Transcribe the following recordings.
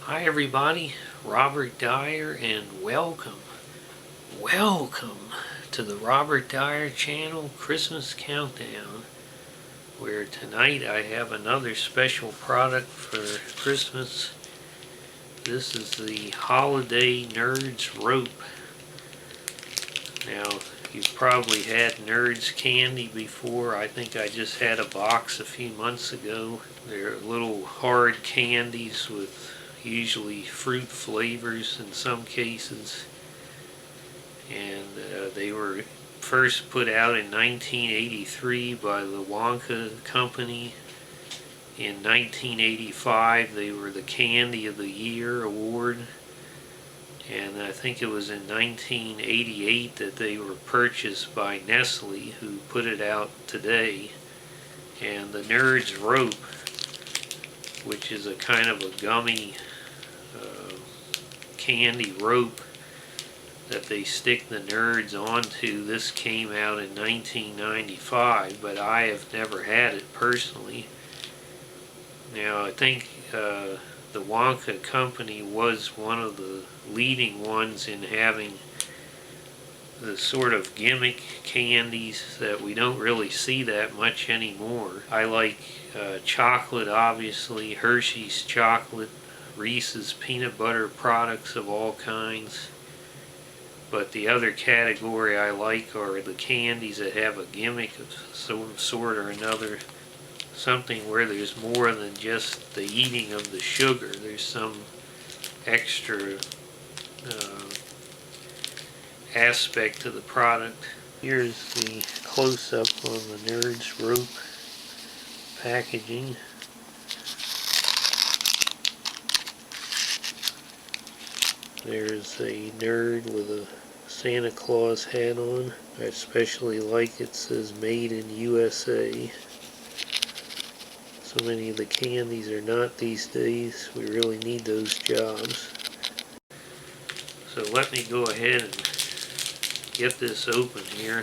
Hi everybody, Robert Dyer, and welcome to the Robert Dyer channel Christmas Countdown, where tonight I have another special product for Christmas. This is the Holiday Nerds Rope. Now, you've probably had Nerds candy before. I think I just had a box a few months ago. They're little hard candies with usually fruit flavors in some cases, and they were first put out in 1983 by the Wonka Company. In 1985 they were the Candy of the Year award, and I think it was in 1988 that they were purchased by Nestle, who put it out today. And the Nerds Rope, which is a kind of a gummy candy rope that they stick the nerds onto. This came out in 1995, but I have never had it personally. Now, I think the Wonka Company was one of the leading ones in having the sort of gimmick candies that we don't really see that much anymore. I like chocolate, obviously, Hershey's chocolate, Reese's peanut butter products of all kinds. But the other category I like are the candies that have a gimmick of some sort or another. Something where there's more than just the eating of the sugar. There's some extra aspect to the product. Here's the close-up on the Nerds Rope packaging. There's a nerd with a Santa Claus hat on. I especially like it says Made in USA. So many of the candies are not these days. We really need those jobs. So let me go ahead and get this open here.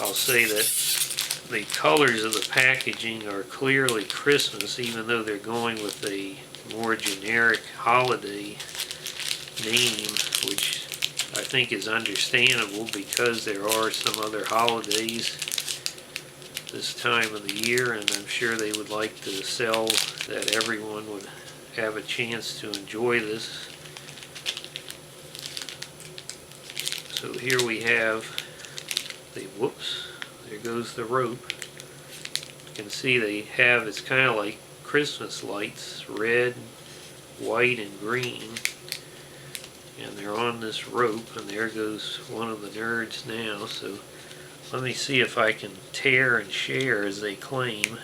I'll say that the colors of the packaging are clearly Christmas, even though they're going with a more generic holiday name, which I think is understandable because there are some other holidays this time of the year, and I'm sure they would like to sell that everyone would have a chance to enjoy this. So here we have the, whoops, there goes the rope. You can see they have, it's kind of like Christmas lights, red, white, and green. And they're on this rope, and there goes one of the nerds now. So let me see if I can tear and share as they claim.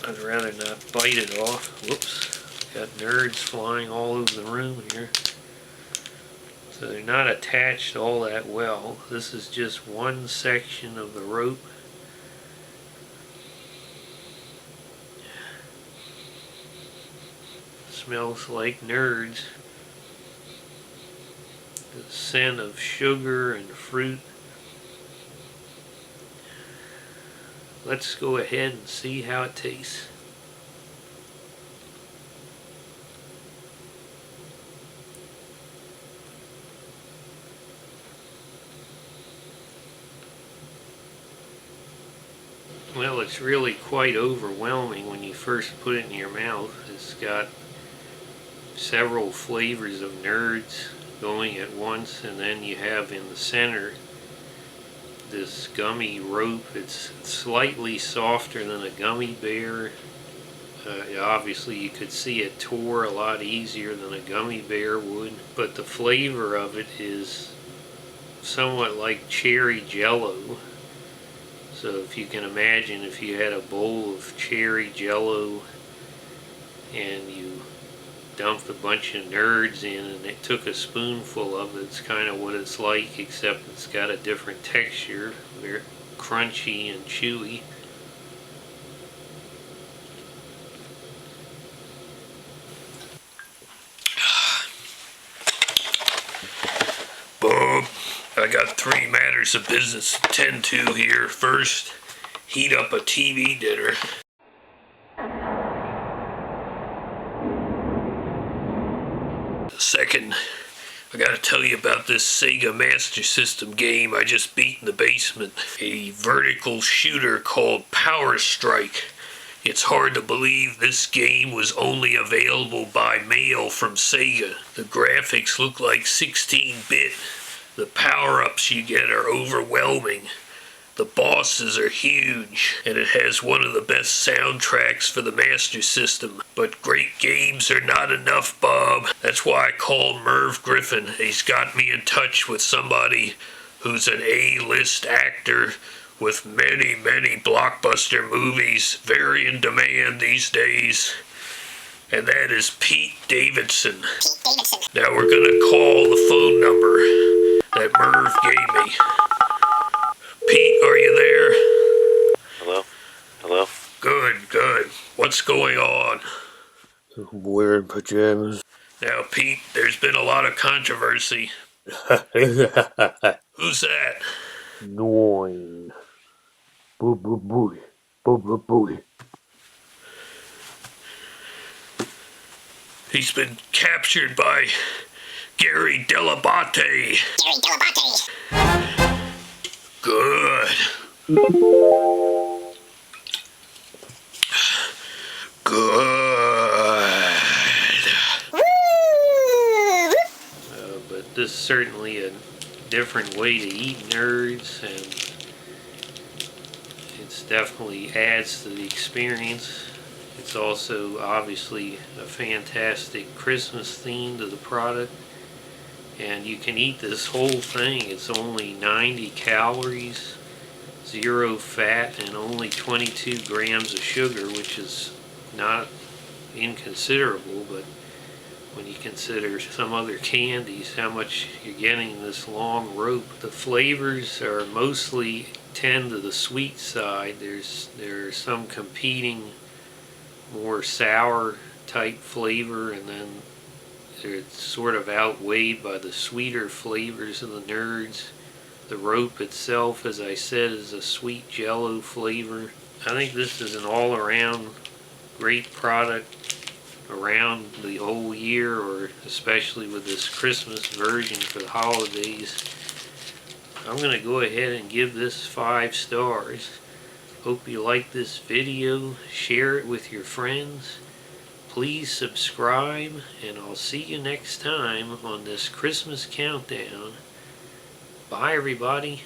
I'd rather not bite it off. Whoops. Got nerds flying all over the room here. So they're not attached all that well. This is just one section of the rope. Smells like nerds. The scent of sugar and fruit. Let's go ahead and see how it tastes. Well, it's really quite overwhelming when you first put it in your mouth. It's got several flavors of nerds going at once, and then you have in the center this gummy rope. It's slightly softer than a gummy bear. Obviously you could see it tore a lot easier than a gummy bear would, but the flavor of it is somewhat like cherry jello. So if you can imagine, if you had a bowl of cherry jello and you dumped a bunch of nerds in and it took a spoonful of it, it's kind of what it's like, except it's got a different texture, very crunchy and chewy. Boom! I got 3 matters of business to tend to here. First, heat up a TV dinner. second. I gotta tell you about this Sega Master System game I just beat in the basement. A vertical shooter called Power Strike. It's hard to believe this game was only available by mail from Sega. The graphics look like 16-bit. The power-ups you get are overwhelming. The bosses are huge, and it has one of the best soundtracks for the Master System. But great games are not enough, Bob. That's why I called Merv Griffin. He's got me in touch with somebody who's an A-list actor with many, many blockbuster movies, very in demand these days. And that is Pete Davidson. Now we're gonna call the phone number that Merv gave me. Pete, are you there? Hello? Hello? Good, good. What's going on? I'm wearing pajamas. Now, Pete, there's been a lot of controversy. Who's that? Nine. Boo boo boo. Boo boo boo. He's been captured by Gary Delabate. Gary Delabate. Good. Good. But this is certainly a different way to eat nerds, and it definitely adds to the experience. It's also obviously a fantastic Christmas theme to the product, and you can eat this whole thing. It's only 90 calories, 0 fat, and only 22 grams of sugar, which is not inconsiderable, but when you consider some other candies, how much you're getting in this long rope. The flavors are mostly tend to the sweet side. There's some competing more sour type flavor, and then it's sort of outweighed by the sweeter flavors of the nerds. The rope itself, as I said, is a sweet jello flavor. I think this is an all-around great product around the whole year, or especially with this Christmas version for the holidays. I'm going to go ahead and give this 5 stars. Hope you like this video. Share it with your friends. Please subscribe, and I'll see you next time on this Christmas countdown. Bye, everybody.